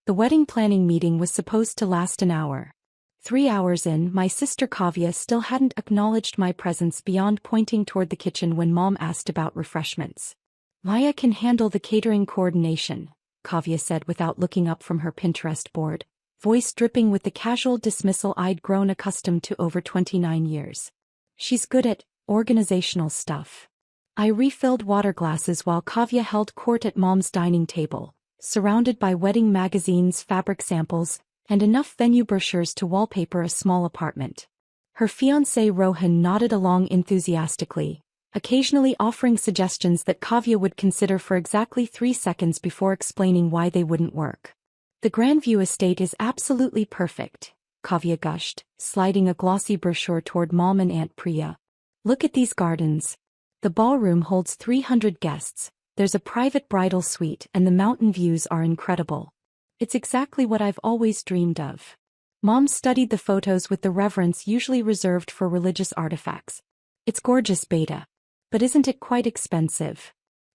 The wedding planning meeting was supposed to last an hour. 3 hours in, my sister Kavya still hadn't acknowledged my presence beyond pointing toward the kitchen when Mom asked about refreshments. Maya can handle the catering coordination, Kavya said without looking up from her Pinterest board, voice dripping with the casual dismissal I'd grown accustomed to over 29 years. She's good at organizational stuff. I refilled water glasses while Kavya held court at Mom's dining table, surrounded by wedding magazines, fabric samples, and enough venue brochures to wallpaper a small apartment. Her fiancé Rohan nodded along enthusiastically, occasionally offering suggestions that Kavya would consider for exactly 3 seconds before explaining why they wouldn't work. The Grandview estate is absolutely perfect, Kavya gushed, sliding a glossy brochure toward Mom and Aunt Priya. Look at these gardens. The ballroom holds 300 guests, there's a private bridal suite, and the mountain views are incredible. It's exactly what I've always dreamed of. Mom studied the photos with the reverence usually reserved for religious artifacts. It's gorgeous, Beta. But isn't it quite expensive?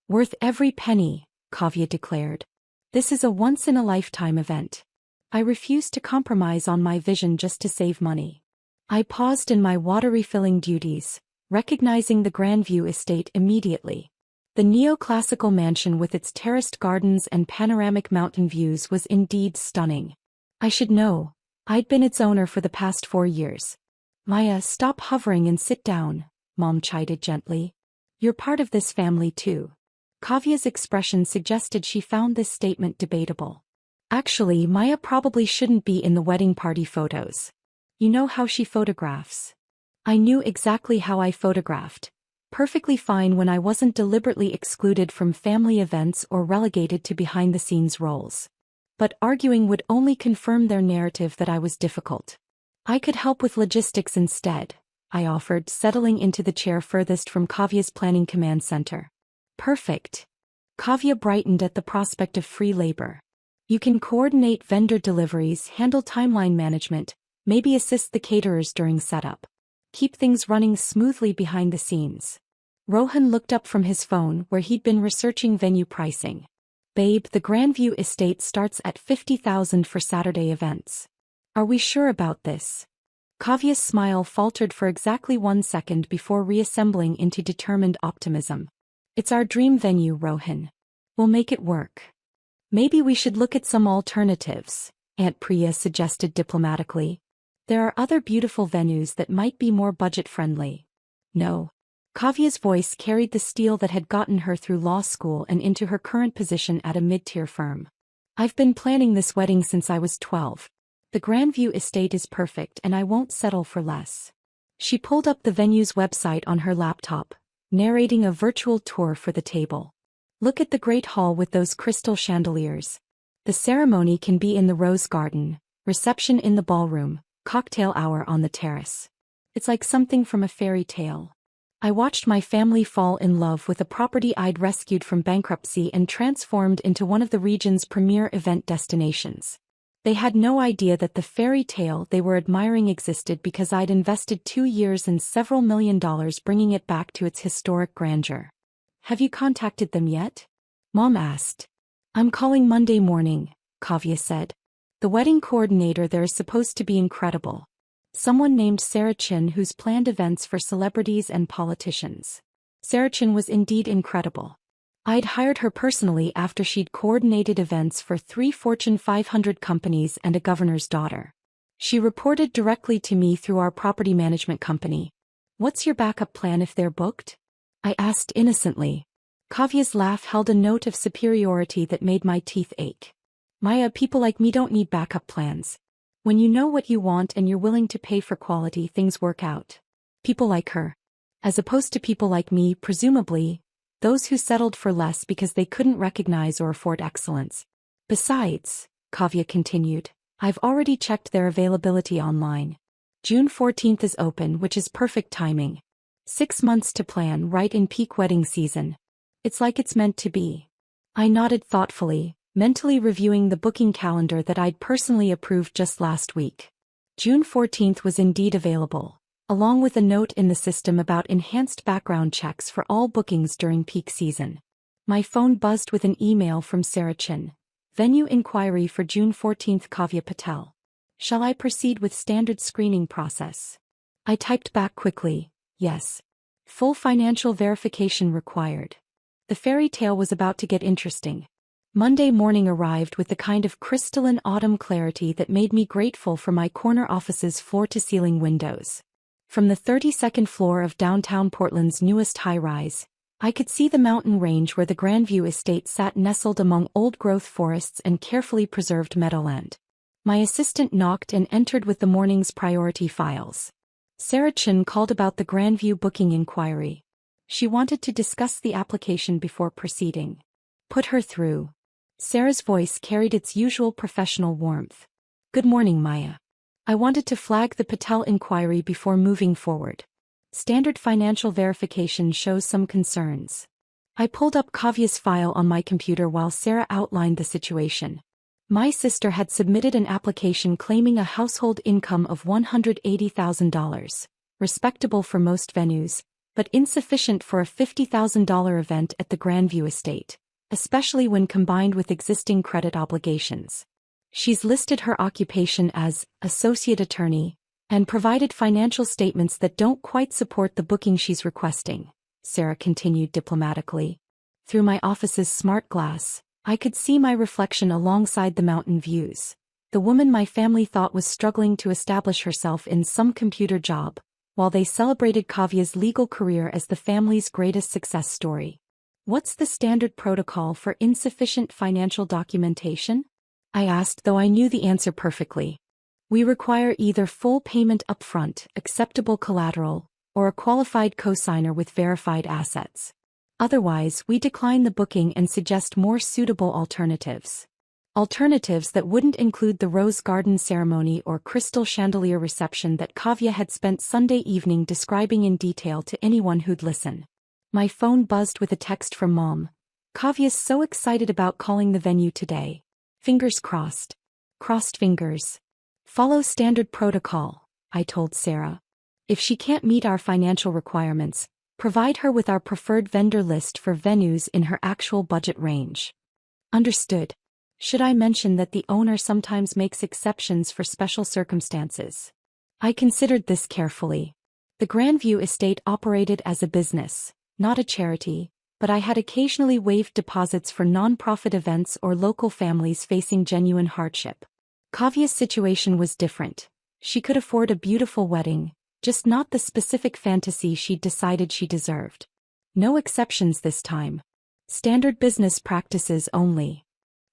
Worth every penny, Kavya declared. This is a once-in-a-lifetime event. I refuse to compromise on my vision just to save money. I paused in my water refilling duties, recognizing the Grandview estate immediately. The neoclassical mansion with its terraced gardens and panoramic mountain views was indeed stunning. I should know. I'd been its owner for the past 4 years. Maya, stop hovering and sit down, Mom chided gently. You're part of this family too. Kavya's expression suggested she found this statement debatable. Actually, Maya probably shouldn't be in the wedding party photos. You know how she photographs. I knew exactly how I photographed. Perfectly fine when I wasn't deliberately excluded from family events or relegated to behind-the-scenes roles. But arguing would only confirm their narrative that I was difficult. I could help with logistics instead, I offered, settling into the chair furthest from Kavya's planning command center. Perfect. Kavya brightened at the prospect of free labor. You can coordinate vendor deliveries, handle timeline management, maybe assist the caterers during setup. Keep things running smoothly behind the scenes. Rohan looked up from his phone where he'd been researching venue pricing. Babe, the Grandview estate starts at $50,000 for Saturday events. Are we sure about this? Kavya's smile faltered for exactly 1 second before reassembling into determined optimism. It's our dream venue, Rohan. We'll make it work. Maybe we should look at some alternatives, Aunt Priya suggested diplomatically. There are other beautiful venues that might be more budget-friendly. No. Kavya's voice carried the steel that had gotten her through law school and into her current position at a mid-tier firm. I've been planning this wedding since I was 12. The Grandview estate is perfect and I won't settle for less. She pulled up the venue's website on her laptop, narrating a virtual tour for the table. Look at the great hall with those crystal chandeliers. The ceremony can be in the rose garden, reception in the ballroom, cocktail hour on the terrace. It's like something from a fairy tale. I watched my family fall in love with a property I'd rescued from bankruptcy and transformed into one of the region's premier event destinations. They had no idea that the fairy tale they were admiring existed because I'd invested 2 years and several $1 million bringing it back to its historic grandeur. Have you contacted them yet? Mom asked. I'm calling Monday morning, Kavya said. The wedding coordinator there is supposed to be incredible. Someone named Sarah Chin who's planned events for celebrities and politicians. Sarah Chin was indeed incredible. I'd hired her personally after she'd coordinated events for 3 Fortune 500 companies and a governor's daughter. She reported directly to me through our property management company. What's your backup plan if they're booked? I asked innocently. Kavya's laugh held a note of superiority that made my teeth ache. Maya, people like me don't need backup plans. When you know what you want and you're willing to pay for quality, things work out. People like her. As opposed to people like me, presumably, those who settled for less because they couldn't recognize or afford excellence. Besides, Kavya continued, I've already checked their availability online. June 14th is open, which is perfect timing. 6 months to plan, right in peak wedding season. It's like it's meant to be. I nodded thoughtfully, mentally reviewing the booking calendar that I'd personally approved just last week. June 14th was indeed available, along with a note in the system about enhanced background checks for all bookings during peak season. My phone buzzed with an email from Sarah Chin. Venue inquiry for June 14th. Kavya Patel. Shall I proceed with standard screening process? I typed back quickly, yes. Full financial verification required. The fairy tale was about to get interesting. Monday morning arrived with the kind of crystalline autumn clarity that made me grateful for my corner office's floor-to-ceiling windows. From the 32nd floor of downtown Portland's newest high-rise, I could see the mountain range where the Grandview estate sat nestled among old-growth forests and carefully preserved meadowland. My assistant knocked and entered with the morning's priority files. Sarah Chin called about the Grandview booking inquiry. She wanted to discuss the application before proceeding. Put her through. Sarah's voice carried its usual professional warmth. Good morning, Maya. I wanted to flag the Patel inquiry before moving forward. Standard financial verification shows some concerns. I pulled up Kavya's file on my computer while Sarah outlined the situation. My sister had submitted an application claiming a household income of $180,000, respectable for most venues, but insufficient for a $50,000 event at the Grandview estate, especially when combined with existing credit obligations. She's listed her occupation as associate attorney and provided financial statements that don't quite support the booking she's requesting, Sarah continued diplomatically. Through my office's smart glass, I could see my reflection alongside the mountain views. The woman my family thought was struggling to establish herself in some computer job, while they celebrated Kavya's legal career as the family's greatest success story. What's the standard protocol for insufficient financial documentation? I asked, though I knew the answer perfectly. We require either full payment upfront, acceptable collateral, or a qualified cosigner with verified assets. Otherwise, we decline the booking and suggest more suitable alternatives. Alternatives that wouldn't include the rose garden ceremony or crystal chandelier reception that Kavya had spent Sunday evening describing in detail to anyone who'd listen. My phone buzzed with a text from Mom. Kavya's so excited about calling the venue today. Fingers crossed. Crossed fingers. Follow standard protocol, I told Sarah. If she can't meet our financial requirements, provide her with our preferred vendor list for venues in her actual budget range. Understood. Should I mention that the owner sometimes makes exceptions for special circumstances? I considered this carefully. The Grandview estate operated as a business, not a charity, but I had occasionally waived deposits for non-profit events or local families facing genuine hardship. Kavya's situation was different. She could afford a beautiful wedding, just not the specific fantasy she'd decided she deserved. No exceptions this time. Standard business practices only.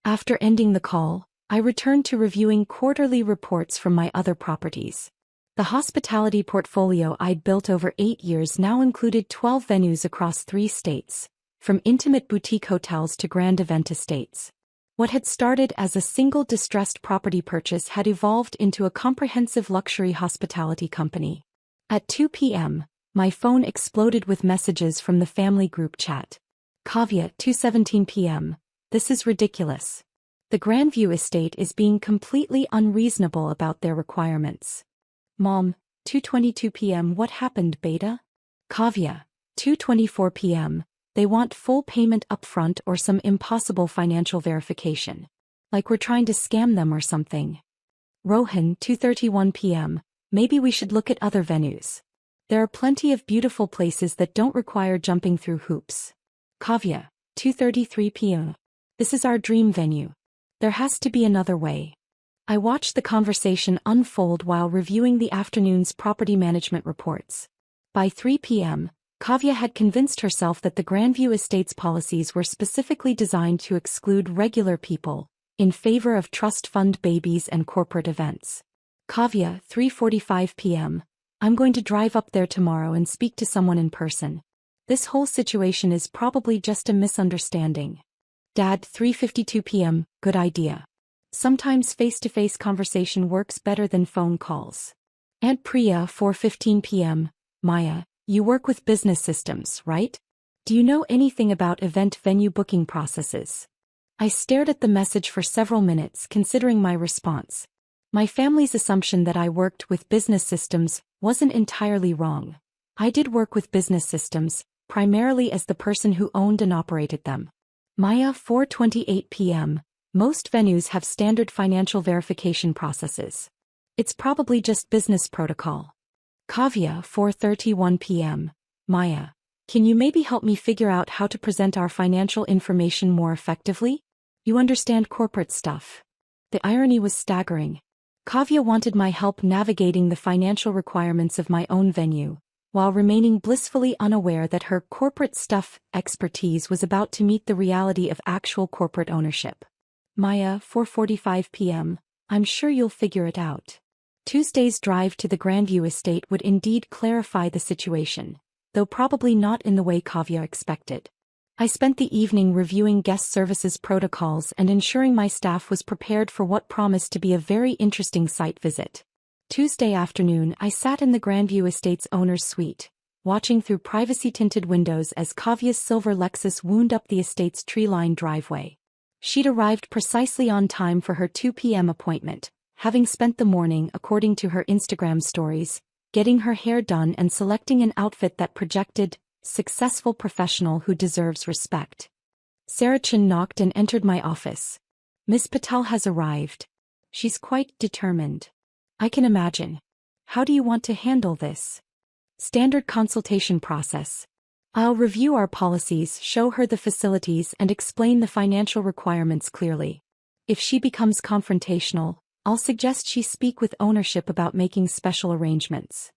After ending the call, I returned to reviewing quarterly reports from my other properties. The hospitality portfolio I'd built over 8 years now included 12 venues across 3 states, from intimate boutique hotels to grand event estates. What had started as a single distressed property purchase had evolved into a comprehensive luxury hospitality company. At 2 p.m., my phone exploded with messages from the family group chat. Kavya, 2:17 p.m. This is ridiculous. The Grandview estate is being completely unreasonable about their requirements. Mom, 2:22 p.m. What happened, Beta? Kavya, 2:24 p.m. They want full payment upfront or some impossible financial verification. Like we're trying to scam them or something. Rohan, 2:31 p.m. Maybe we should look at other venues. There are plenty of beautiful places that don't require jumping through hoops. Kavya, 2:33 p.m. This is our dream venue. There has to be another way. I watched the conversation unfold while reviewing the afternoon's property management reports. By 3 p.m., Kavya had convinced herself that the Grandview estate's policies were specifically designed to exclude regular people, in favor of trust fund babies and corporate events. Kavya, 3:45 p.m. I'm going to drive up there tomorrow and speak to someone in person. This whole situation is probably just a misunderstanding. Dad, 3:52 p.m. Good idea. Sometimes face-to-face conversation works better than phone calls. Aunt Priya, 4:15 p.m. Maya, you work with business systems, right? Do you know anything about event venue booking processes? I stared at the message for several minutes, considering my response. My family's assumption that I worked with business systems wasn't entirely wrong. I did work with business systems, primarily as the person who owned and operated them. Maya, 4:28 p.m. Most venues have standard financial verification processes. It's probably just business protocol. Kavya, 4:31 p.m. Maya, can you maybe help me figure out how to present our financial information more effectively? You understand corporate stuff. The irony was staggering. Kavya wanted my help navigating the financial requirements of my own venue, while remaining blissfully unaware that her corporate stuff expertise was about to meet the reality of actual corporate ownership. Maya, 4:45 p.m. I'm sure you'll figure it out. Tuesday's drive to the Grandview estate would indeed clarify the situation, though probably not in the way Kavya expected. I spent the evening reviewing guest services protocols and ensuring my staff was prepared for what promised to be a very interesting site visit. Tuesday afternoon, I sat in the Grandview estate's owner's suite, watching through privacy-tinted windows as Kavya's silver Lexus wound up the estate's tree-lined driveway. She'd arrived precisely on time for her 2 p.m. appointment, having spent the morning, according to her Instagram stories, getting her hair done and selecting an outfit that projected successful professional who deserves respect. Sarah Chin knocked and entered my office. Miss Patel has arrived. She's quite determined. I can imagine. How do you want to handle this? Standard consultation process. I'll review our policies, show her the facilities and explain the financial requirements clearly. If she becomes confrontational, I'll suggest she speak with ownership about making special arrangements.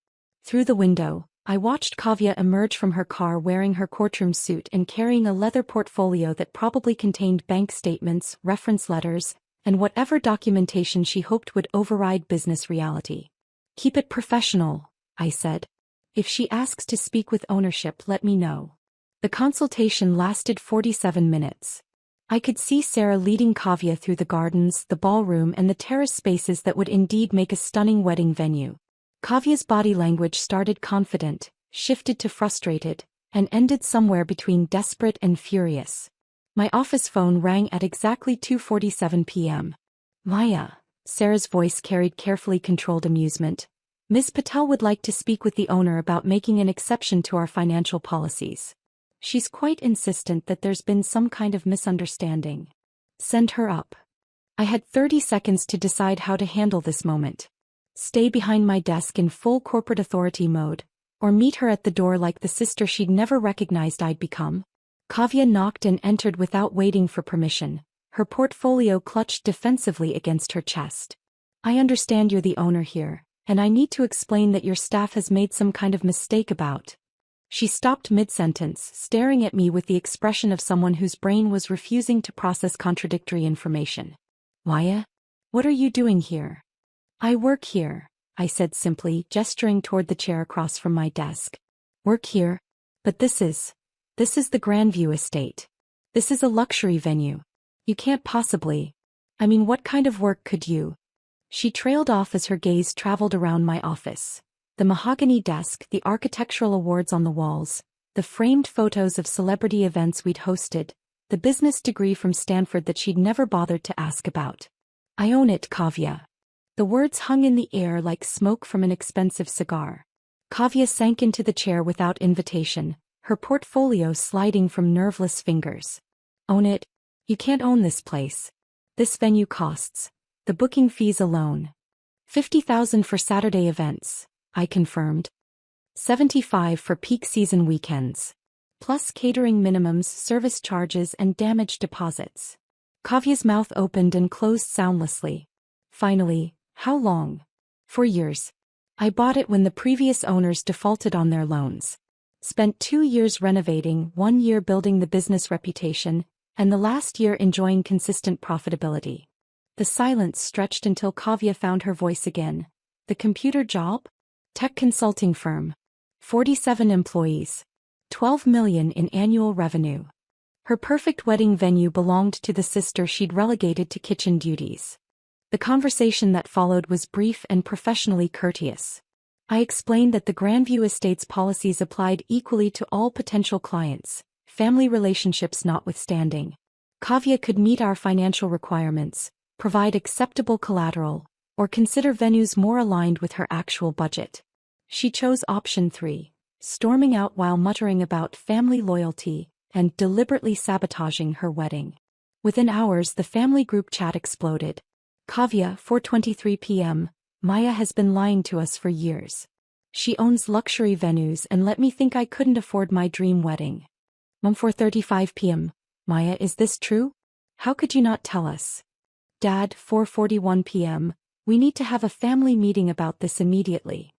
Through the window, I watched Kavya emerge from her car wearing her courtroom suit and carrying a leather portfolio that probably contained bank statements, reference letters, and whatever documentation she hoped would override business reality. Keep it professional, I said. If she asks to speak with ownership, let me know. The consultation lasted 47 minutes. I could see Sarah leading Kavya through the gardens, the ballroom and the terrace spaces that would indeed make a stunning wedding venue. Kavya's body language started confident, shifted to frustrated, and ended somewhere between desperate and furious. My office phone rang at exactly 2:47 p.m. Maya, Sarah's voice carried carefully controlled amusement. Ms. Patel would like to speak with the owner about making an exception to our financial policies. She's quite insistent that there's been some kind of misunderstanding. Send her up. I had 30 seconds to decide how to handle this moment. Stay behind my desk in full corporate authority mode, or meet her at the door like the sister she'd never recognized I'd become. Kavya knocked and entered without waiting for permission, her portfolio clutched defensively against her chest. I understand you're the owner here, and I need to explain that your staff has made some kind of mistake about. She stopped mid-sentence, staring at me with the expression of someone whose brain was refusing to process contradictory information. Maya? What are you doing here? I work here, I said simply, gesturing toward the chair across from my desk. Work here? But this is the Grandview estate. This is a luxury venue. You can't possibly. I mean, what kind of work could you? She trailed off as her gaze traveled around my office. The mahogany desk, the architectural awards on the walls, the framed photos of celebrity events we'd hosted, the business degree from Stanford that she'd never bothered to ask about. I own it, Kavya. The words hung in the air like smoke from an expensive cigar. Kavya sank into the chair without invitation, her portfolio sliding from nerveless fingers. Own it? You can't own this place. This venue costs, the booking fees alone, $50,000 for Saturday events, I confirmed. $75,000 for peak season weekends. Plus catering minimums, service charges and damage deposits. Kavya's mouth opened and closed soundlessly. Finally, how long? 4 years. I bought it when the previous owners defaulted on their loans. Spent 2 years renovating, 1 year building the business reputation, and the last year enjoying consistent profitability. The silence stretched until Kavya found her voice again. The computer job? Tech consulting firm. 47 employees. $12 million in annual revenue. Her perfect wedding venue belonged to the sister she'd relegated to kitchen duties. The conversation that followed was brief and professionally courteous. I explained that the Grandview Estate's policies applied equally to all potential clients, family relationships notwithstanding. Kavya could meet our financial requirements, provide acceptable collateral, or consider venues more aligned with her actual budget. She chose option 3, storming out while muttering about family loyalty and deliberately sabotaging her wedding. Within hours the family group chat exploded. Kavya, 4:23 p.m. Maya has been lying to us for years. She owns luxury venues and let me think I couldn't afford my dream wedding. Mom, 4:35 p.m. Maya, is this true? How could you not tell us? Dad, 4:41 p.m. We need to have a family meeting about this immediately.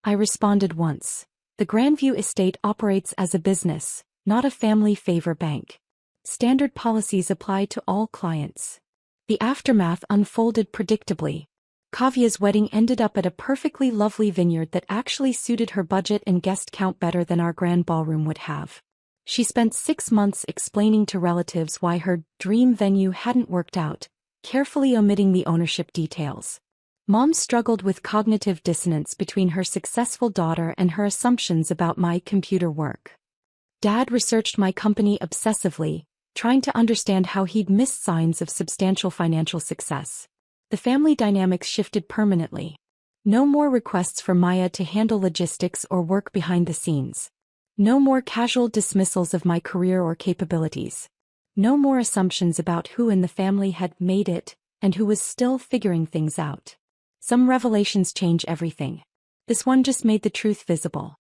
I responded once. The Grandview estate operates as a business, not a family favor bank. Standard policies apply to all clients. The aftermath unfolded predictably. Kavya's wedding ended up at a perfectly lovely vineyard that actually suited her budget and guest count better than our grand ballroom would have. She spent 6 months explaining to relatives why her dream venue hadn't worked out, carefully omitting the ownership details. Mom struggled with cognitive dissonance between her successful daughter and her assumptions about my computer work. Dad researched my company obsessively, trying to understand how he'd missed signs of substantial financial success. The family dynamics shifted permanently. No more requests for Maya to handle logistics or work behind the scenes. No more casual dismissals of my career or capabilities. No more assumptions about who in the family had made it and who was still figuring things out. Some revelations change everything. This one just made the truth visible.